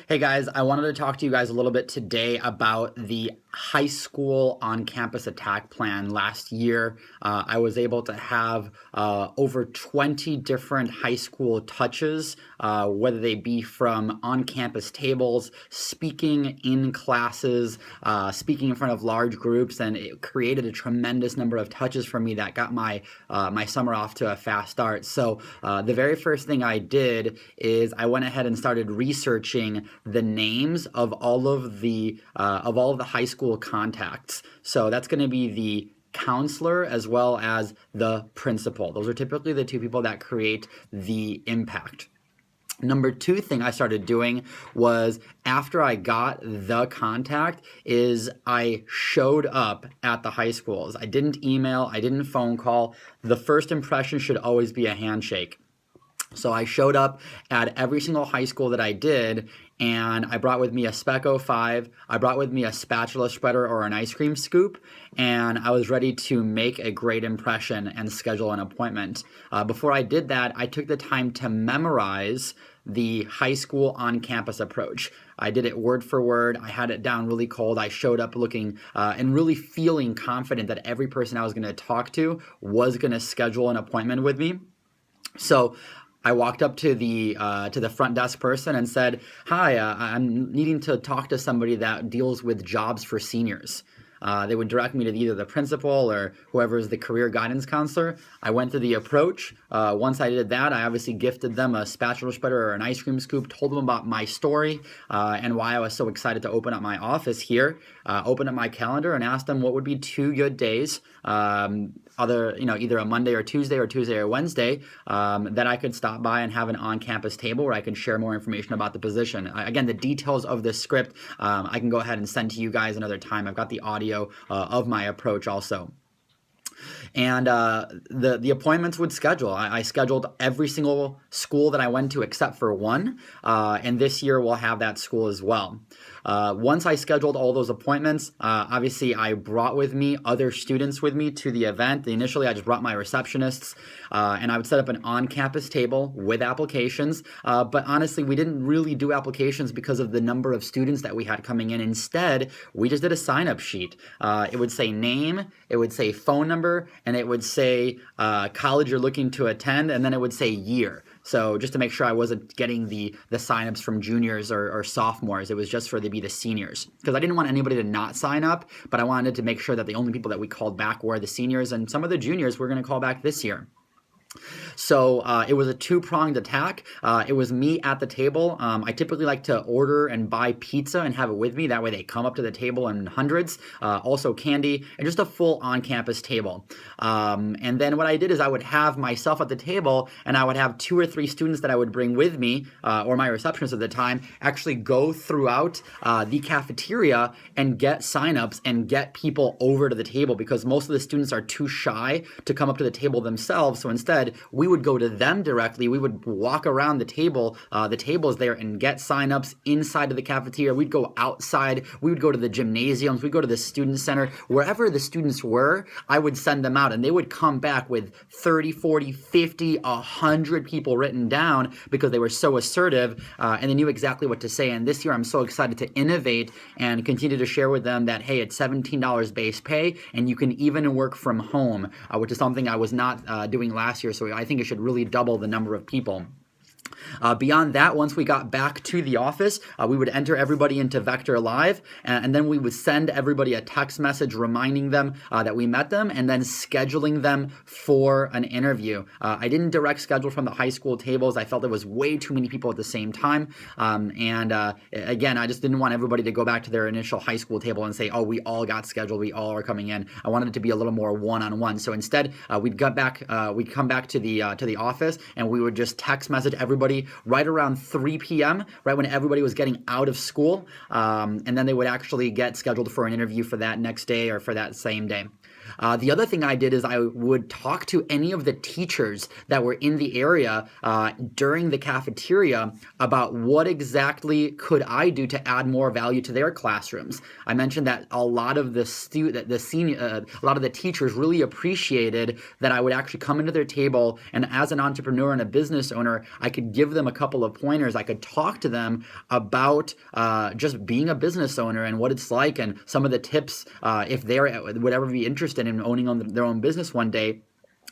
Hey guys, I wanted to talk to you guys a little bit today about the high school on-campus attack plan. Last year, I was able to have over 20 different high school touches, whether they be from on-campus tables, speaking in classes, speaking in front of large groups, and it created a tremendous number of touches for me that got my summer off to a fast start. So the very first thing I did is I went ahead and started researching the names of all of the high school contacts. So that's going to be the counselor as well as the principal. Those are typically the two people that create the impact. Number two thing I started doing was after I got the contact is I showed up at the high schools. I didn't email, I didn't phone call. The first impression should always be a handshake. So I showed up at every single high school that I did, and I brought with me a Spec 05, I brought with me a spatula spreader or an ice cream scoop, and I was ready to make a great impression and schedule an appointment. Before I did that, I took the time to memorize the high school on-campus approach. I did it word for word. I had it down really cold. I showed up looking and really feeling confident that every person I was going to talk to was going to schedule an appointment with me. So I walked up to the front desk person and said, "Hi, I'm needing to talk to somebody that deals with jobs for seniors." They would direct me to either the principal or whoever is the career guidance counselor. I went through the approach. Once I did that, I obviously gifted them a spatula spreader or an ice cream scoop, told them about my story and why I was so excited to open up my office here, opened up my calendar and asked them what would be 2 good days, either a Monday or Tuesday or Wednesday, that I could stop by and have an on-campus table where I can share more information about the position. Again, the details of this script, I can go ahead and send to you guys another time. I've got the audio of my approach also. And the appointments would schedule. I scheduled every single school that I went to except for one, and this year we'll have that school as well. Once I scheduled all those appointments, obviously I brought with me other students with me to the event. Initially, I just brought my receptionists, and I would set up an on-campus table with applications. But honestly, we didn't really do applications because of the number of students that we had coming in. Instead, we just did a sign-up sheet. It would say name, it would say phone number, and it would say college you're looking to attend, and then it would say year. So just to make sure I wasn't getting the signups from juniors or sophomores, it was just for the seniors. Because I didn't want anybody to not sign up, but I wanted to make sure that the only people that we called back were the seniors, and some of the juniors we're going to call back this year. So it was a two-pronged attack. It was me at the table. I typically like to order and buy pizza and have it with me. That way they come up to the table in hundreds. Also candy and just a full on-campus table. And then what I did is I would have myself at the table and I would have 2 or 3 students that I would bring with me, or my receptionist at the time, actually go throughout the cafeteria and get signups and get people over to the table because most of the students are too shy to come up to the table themselves. So instead, we would go to them directly. We would walk around the tables there and get signups inside of the cafeteria. We'd go outside. We would go to the gymnasiums. We'd go to the student center. Wherever the students were, I would send them out and they would come back with 30, 40, 50, 100 people written down because they were so assertive and they knew exactly what to say. And this year, I'm so excited to innovate and continue to share with them that, hey, it's $17 base pay and you can even work from home, which is something I was not doing last year. So I think it should really double the number of people. Beyond that, once we got back to the office, we would enter everybody into Vector Live, and then we would send everybody a text message reminding them that we met them and then scheduling them for an interview. I didn't direct schedule from the high school tables. I felt there was way too many people at the same time. Again, I just didn't want everybody to go back to their initial high school table and say, oh, we all got scheduled. We all are coming in. I wanted it to be a little more one-on-one. So instead, we'd come back to the office and we would just text message everybody right around 3 p.m., right when everybody was getting out of school. And then they would actually get scheduled for an interview for that next day or for that same day. The other thing I did is I would talk to any of the teachers that were in the area during the cafeteria about what exactly could I do to add more value to their classrooms. I mentioned that a lot of a lot of the teachers really appreciated that I would actually come into their table, and as an entrepreneur and a business owner, I could give them a couple of pointers. I could talk to them about just being a business owner and what it's like, and some of the tips if they would ever be interested in owning their own business one day,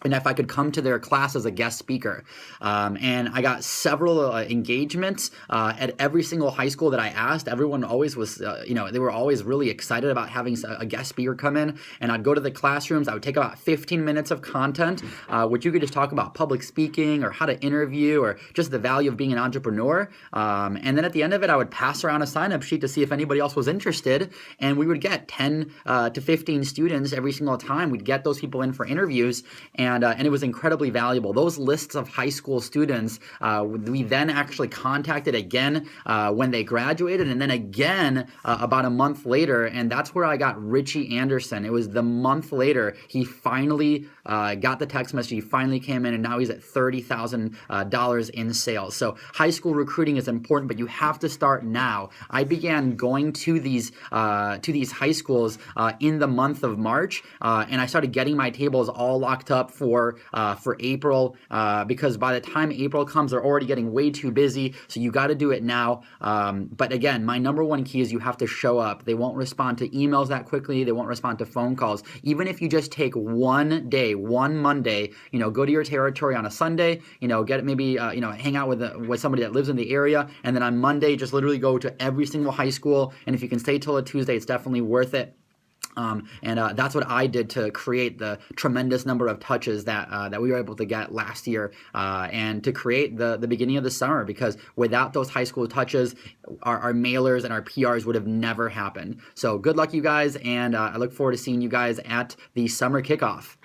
and if I could come to their class as a guest speaker. And I got several engagements at every single high school that I asked. Everyone always was, they were always really excited about having a guest speaker come in. And I'd go to the classrooms. I would take about 15 minutes of content, which you could just talk about public speaking or how to interview or just the value of being an entrepreneur. And then at the end of it, I would pass around a sign-up sheet to see if anybody else was interested. And we would get 10 to 15 students every single time. We'd get those people in for interviews. And it was incredibly valuable. Those lists of high school students, we then actually contacted again when they graduated, and then again about a month later, and that's where I got Richie Anderson. It was the month later he finally got the text message. He finally came in, and now he's at $30,000 in sales. So high school recruiting is important, but you have to start now. I began going to these high schools in the month of March, and I started getting my tables all locked up for April, because by the time April comes, they're already getting way too busy. So you got to do it now. But again, my number one key is you have to show up. They won't respond to emails that quickly. They won't respond to phone calls. Even if you just take one day, one Monday, go to your territory on a Sunday, get maybe hang out with somebody that lives in the area, and then on Monday just literally go to every single high school. And if you can stay till a Tuesday, it's definitely worth it. That's what I did to create the tremendous number of touches that we were able to get last year, and to create the beginning of the summer, because without those high school touches, our mailers and our PRs would have never happened. So good luck, you guys, and I look forward to seeing you guys at the summer kickoff.